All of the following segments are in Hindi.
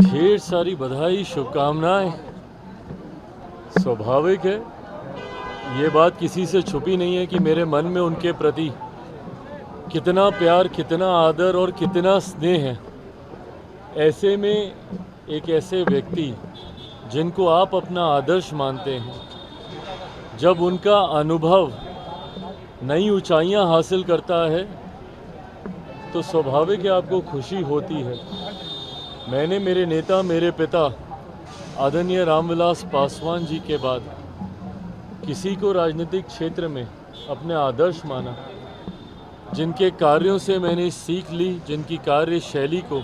ढेर सारी बधाई, शुभकामनाएं। स्वाभाविक है, ये बात किसी से छुपी नहीं है कि मेरे मन में उनके प्रति कितना प्यार, कितना आदर और कितना स्नेह है। ऐसे में एक ऐसे व्यक्ति जिनको आप अपना आदर्श मानते हैं, जब उनका अनुभव नई ऊंचाइयां हासिल करता है तो स्वाभाविक है आपको खुशी होती है। मैंने मेरे नेता, मेरे पिता आदरणीय रामविलास पासवान जी के बाद किसी को राजनीतिक क्षेत्र में अपने आदर्श माना, जिनके कार्यों से मैंने सीख ली, जिनकी कार्यशैली को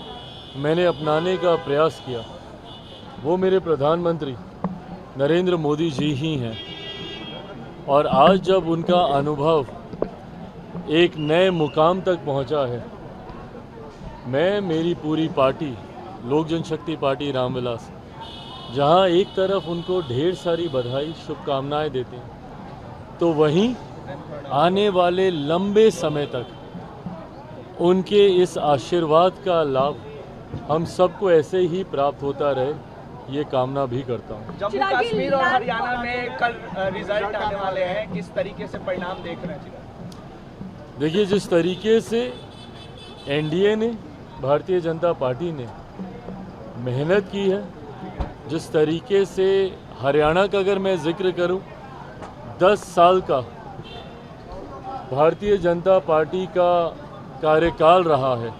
मैंने अपनाने का प्रयास किया, वो मेरे प्रधानमंत्री नरेंद्र मोदी जी ही हैं। और आज जब उनका अनुभव एक नए मुकाम तक पहुंचा है, मैं, मेरी पूरी पार्टी लोक जनशक्ति पार्टी रामविलास, जहां एक तरफ उनको ढेर सारी बधाई, शुभकामनाएं देते हैं, तो वहीं आने वाले लंबे समय तक उनके इस आशीर्वाद का लाभ हम सबको ऐसे ही प्राप्त होता रहे, ये कामना भी करता हूँ। जम्मू कश्मीर और हरियाणा में कल रिजल्ट आने वाले हैं, किस तरीके से परिणाम देख रहे हैं? देखिए, जिस तरीके से एनडीए ने, भारतीय जनता पार्टी ने मेहनत की है, जिस तरीके से हरियाणा का अगर मैं जिक्र करूं, 10 साल का भारतीय जनता पार्टी का कार्यकाल रहा है।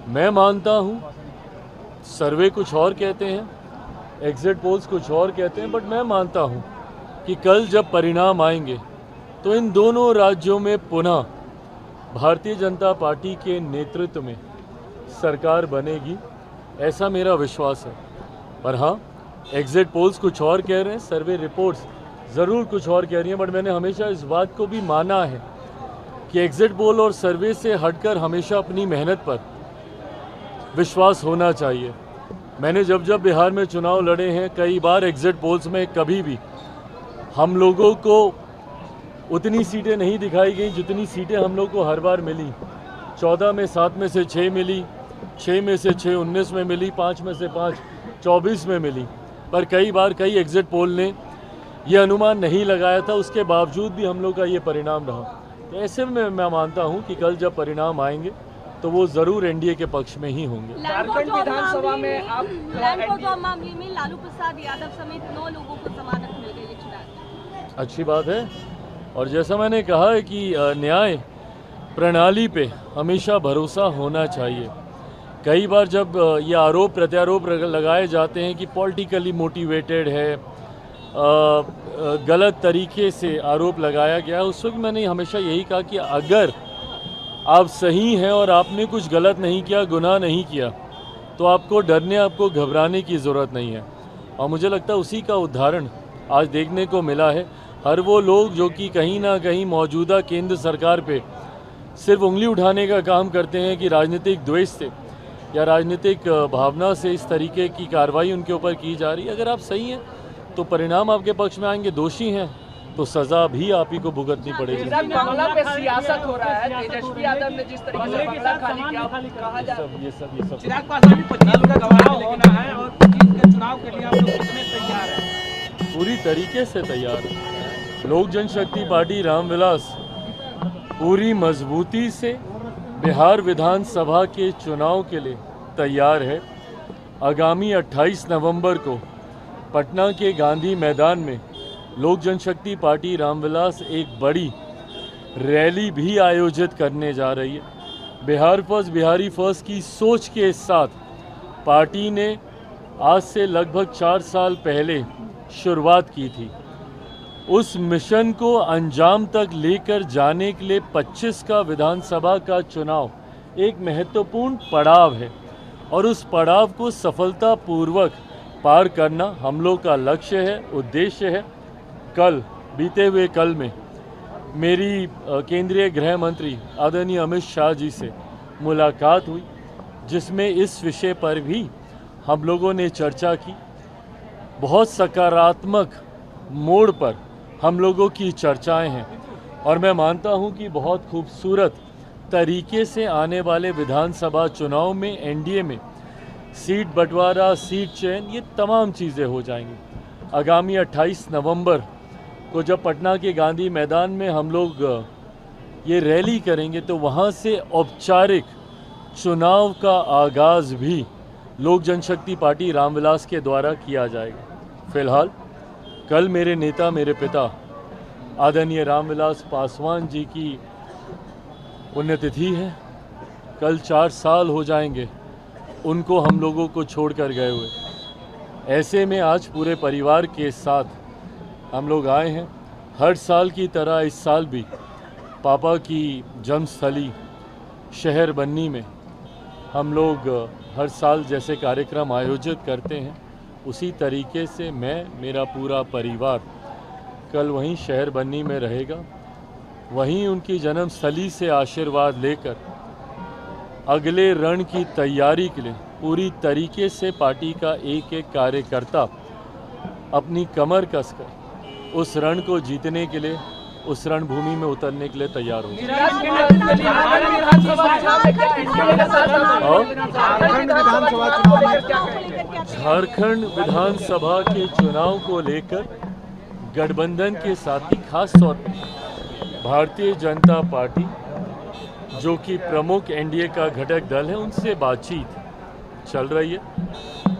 मैं मानता हूं, सर्वे कुछ और कहते हैं, एग्जिट पोल्स कुछ और कहते हैं, बट मैं मानता हूं कि कल जब परिणाम आएंगे तो इन दोनों राज्यों में पुनः भारतीय जनता पार्टी के नेतृत्व में सरकार बनेगी, ऐसा मेरा विश्वास है। पर हाँ, एग्जिट पोल्स कुछ और कह रहे हैं, सर्वे रिपोर्ट्स ज़रूर कुछ और कह रही हैं, बट मैंने हमेशा इस बात को भी माना है कि एग्जिट पोल और सर्वे से हटकर हमेशा अपनी मेहनत पर विश्वास होना चाहिए। मैंने जब जब बिहार में चुनाव लड़े हैं, कई बार एग्जिट पोल्स में कभी भी हम लोगों को उतनी सीटें नहीं दिखाई गई जितनी सीटें हम लोग को हर बार मिली। 14 में 7 में से 6 मिली, 6 में से 6 19 में मिली, 5 में से 5 24 में मिली। पर कई बार कई एग्जिट पोल ने ये अनुमान नहीं लगाया था, उसके बावजूद भी हम लोग का ये परिणाम रहा। तो ऐसे में मैं मानता हूँ कि कल जब परिणाम आएंगे तो वो ज़रूर एनडीए के पक्ष में ही होंगे। झारखंड विधानसभा में आप मामले में लालू प्रसाद यादव समेत 9 लोगों को जमानत मिल गई है। अच्छी बात है, और जैसा मैंने कहा है कि न्याय प्रणाली पे हमेशा भरोसा होना चाहिए। कई बार जब ये आरोप प्रत्यारोप लगाए जाते हैं कि पॉलिटिकली मोटिवेटेड है, गलत तरीके से आरोप लगाया गया, उस वक्त मैंने हमेशा यही कहा कि अगर आप सही हैं और आपने कुछ गलत नहीं किया, गुनाह नहीं किया, तो आपको डरने, आपको घबराने की ज़रूरत नहीं है। और मुझे लगता है उसी का उदाहरण आज देखने को मिला है। हर वो लोग जो कि कहीं ना कहीं मौजूदा केंद्र सरकार पे सिर्फ उंगली उठाने का काम करते हैं कि राजनीतिक द्वेष से या राजनीतिक भावना से इस तरीके की कार्रवाई उनके ऊपर की जा रही है। अगर आप सही हैं तो परिणाम आपके पक्ष में आएंगे, दोषी हैं तो सज़ा भी आप ही को भुगतनी पड़ेगी। बंगला पे सियासत हो रहा है, तेजस्वी यादव ने जिस तरीके से बंगला खाली किया, कहा जा ये सब चिराग पासवान 25 का गवाह लेना है, और 25 के चुनाव के लिए आप लोग कितने तैयार हैं? पूरी तरीके से तैयार है। लोक जनशक्ति पार्टी रामविलास पूरी मजबूती से बिहार विधानसभा के चुनाव के लिए तैयार है। आगामी 28 नवंबर को पटना के गांधी मैदान में लोक जनशक्ति पार्टी रामविलास एक बड़ी रैली भी आयोजित करने जा रही है। बिहार फर्स्ट, बिहारी फर्स्ट की सोच के साथ पार्टी ने आज से लगभग 4 साल पहले शुरुआत की थी। उस मिशन को अंजाम तक लेकर जाने के लिए 25 का विधानसभा का चुनाव एक महत्वपूर्ण पड़ाव है, और उस पड़ाव को सफलतापूर्वक पार करना हम लोग का लक्ष्य है, उद्देश्य है। कल, बीते हुए कल में मेरी केंद्रीय गृह मंत्री आदरणीय अमित शाह जी से मुलाकात हुई, जिसमें इस विषय पर भी हम लोगों ने चर्चा की। बहुत सकारात्मक मोड़ पर हम लोगों की चर्चाएं हैं, और मैं मानता हूं कि बहुत खूबसूरत तरीके से आने वाले विधानसभा चुनाव में एनडीए में सीट बंटवारा, सीट चयन, ये तमाम चीज़ें हो जाएंगी। आगामी 28 नवंबर को जब पटना के गांधी मैदान में हम लोग ये रैली करेंगे तो वहाँ से औपचारिक चुनाव का आगाज़ भी लोक जनशक्ति पार्टी रामविलास के द्वारा किया जाएगा। फिलहाल कल मेरे नेता, मेरे पिता आदरणीय रामविलास पासवान जी की पुण्यतिथि है। कल 4 साल हो जाएंगे उनको हम लोगों को छोड़कर गए हुए। ऐसे में आज पूरे परिवार के साथ हम लोग आए हैं। हर साल की तरह इस साल भी पापा की जन्मस्थली शहर बन्नी में हम लोग हर साल जैसे कार्यक्रम आयोजित करते हैं, उसी तरीके से मैं, मेरा पूरा परिवार कल वहीं शहर बन्नी में रहेगा। वहीं उनकी जन्मस्थली से आशीर्वाद लेकर अगले रण की तैयारी के लिए पूरी तरीके से पार्टी का एक एक कार्यकर्ता अपनी कमर कसकर उस रण को जीतने के लिए, उस रणभूमि में उतरने के लिए तैयार हो। झारखंड विधानसभा के चुनाव को लेकर गठबंधन के साथ ही खास तौर पर भारतीय जनता पार्टी जो कि प्रमुख एनडीए का घटक दल है, उनसे बातचीत चल रही है।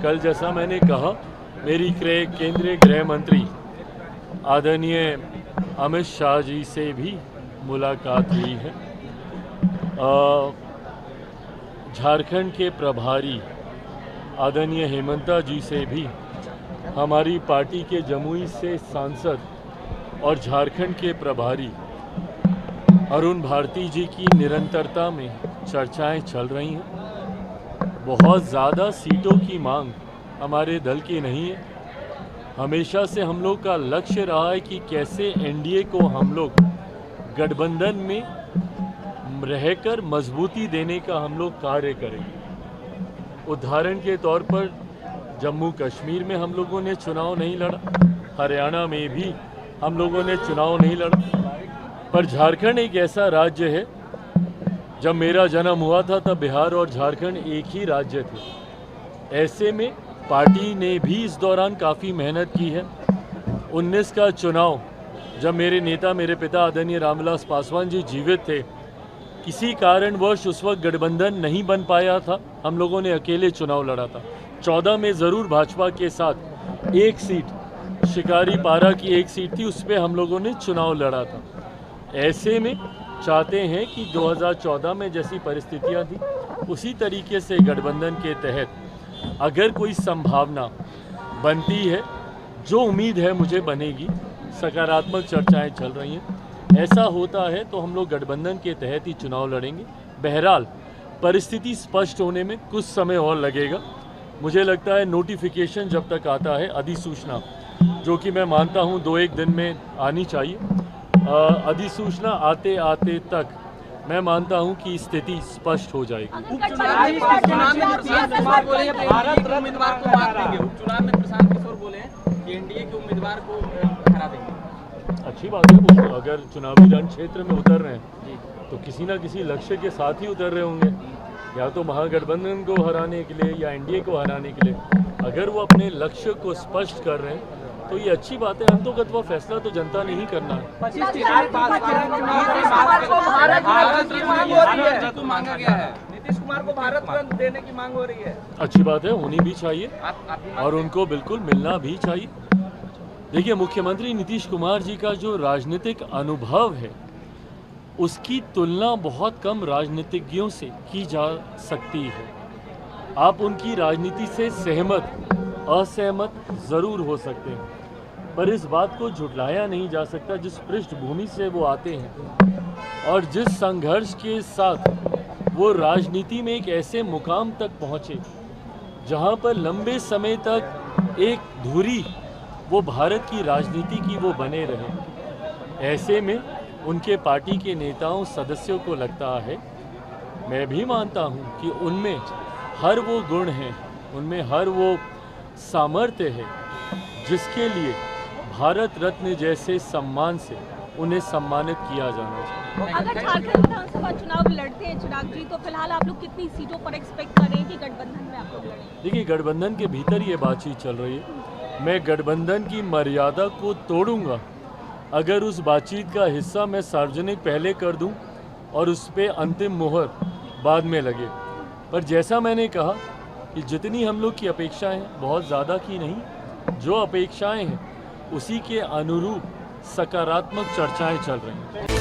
कल जैसा मैंने कहा, मेरी केंद्रीय गृह मंत्री आदरणीय अमित शाह जी से भी मुलाकात हुई है। झारखंड के प्रभारी आदरणीय हेमंता जी से भी, हमारी पार्टी के जमुई से सांसद और झारखंड के प्रभारी अरुण भारती जी की निरंतरता में चर्चाएं चल रही हैं। बहुत ज़्यादा सीटों की मांग हमारे दल की नहीं है। हमेशा से हम लोग का लक्ष्य रहा है कि कैसे एनडीए को हम लोग गठबंधन में रहकर मजबूती देने का हम लोग कार्य करेंगे। उदाहरण के तौर पर जम्मू कश्मीर में हम लोगों ने चुनाव नहीं लड़ा, हरियाणा में भी हम लोगों ने चुनाव नहीं लड़ा, पर झारखंड एक ऐसा राज्य है, जब मेरा जन्म हुआ था तब बिहार और झारखंड एक ही राज्य थे। ऐसे में पार्टी ने भी इस दौरान काफ़ी मेहनत की है। 19 का चुनाव जब मेरे नेता, मेरे पिता आदरणीय रामविलास पासवान जी जीवित थे, किसी कारणवश उस वक्त गठबंधन नहीं बन पाया था, हम लोगों ने अकेले चुनाव लड़ा था। 14 में ज़रूर भाजपा के साथ एक सीट, शिकारी पारा की एक सीट थी, उस पर हम लोगों ने चुनाव लड़ा था। ऐसे में चाहते हैं कि 2014 में जैसी परिस्थितियां थी, उसी तरीके से गठबंधन के तहत अगर कोई संभावना बनती है, जो उम्मीद है मुझे बनेगी, सकारात्मक चर्चाएं चल रही हैं, ऐसा होता है तो हम लोग गठबंधन के तहत ही चुनाव लड़ेंगे। बहरहाल परिस्थिति स्पष्ट होने में कुछ समय और लगेगा। मुझे लगता है नोटिफिकेशन जब तक आता है, अधिसूचना, जो कि मैं मानता हूं 2-1 दिन में आनी चाहिए, अधिसूचना आते आते तक मैं मानता हूं कि स्थिति स्पष्ट हो जाएगी। उपचुनाव में प्रशांत किशोर बोले कि एनडीए के उम्मीदवार को हरा देंगे। अच्छी बात है, वो अगर चुनावी रण क्षेत्र में उतर रहे हैं तो किसी ना किसी लक्ष्य के साथ ही उतर रहे होंगे, या तो महागठबंधन को हराने के लिए या एनडीए को हराने के लिए। अगर वो अपने लक्ष्य को स्पष्ट कर रहे हैं तो ये अच्छी बात है। अंतोगत वो फैसला तो जनता ने ही करना है। नीतीश कुमार को भारत रत्न देने की मांग हो रही है। अच्छी बात है, होनी भी चाहिए और उनको बिल्कुल मिलना भी चाहिए। देखिए, मुख्यमंत्री नीतीश कुमार जी का जो राजनीतिक अनुभव है, उसकी तुलना बहुत कम राजनीतिज्ञों से की जा सकती है। आप उनकी राजनीति से सहमत, असहमत ज़रूर हो सकते हैं, पर इस बात को झुटलाया नहीं जा सकता जिस पृष्ठभूमि से वो आते हैं और जिस संघर्ष के साथ वो राजनीति में एक ऐसे मुकाम तक पहुँचे जहाँ पर लंबे समय तक एक धुरी वो भारत की राजनीति की वो बने रहे। ऐसे में उनके पार्टी के नेताओं, सदस्यों को लगता है, मैं भी मानता हूँ कि उनमें हर वो गुण हैं, उनमें हर वो सामर्थ्य है जिसके लिए भारत रत्न जैसे सम्मान से उन्हें सम्मानित किया जाना चाहिए। अगर झारखंड विधानसभा चुनाव लड़ते हैं चिराग जी, तो फिलहाल आप लोग कितनी सीटों पर एक्सपेक्ट कर रहे हैं कि गठबंधन में आप लोग लड़ेंगे? देखिए, गठबंधन के भीतर ये बातचीत चल रही है। मैं गठबंधन की मर्यादा को तोड़ूंगा अगर उस बातचीत का हिस्सा मैं सार्वजनिक पहले कर दूं और उस पर अंतिम मुहर बाद में लगे। पर जैसा मैंने कहा कि जितनी हम लोग की अपेक्षाएं हैं, बहुत ज़्यादा की नहीं, जो अपेक्षाएं हैं उसी के अनुरूप सकारात्मक चर्चाएं चल रही हैं।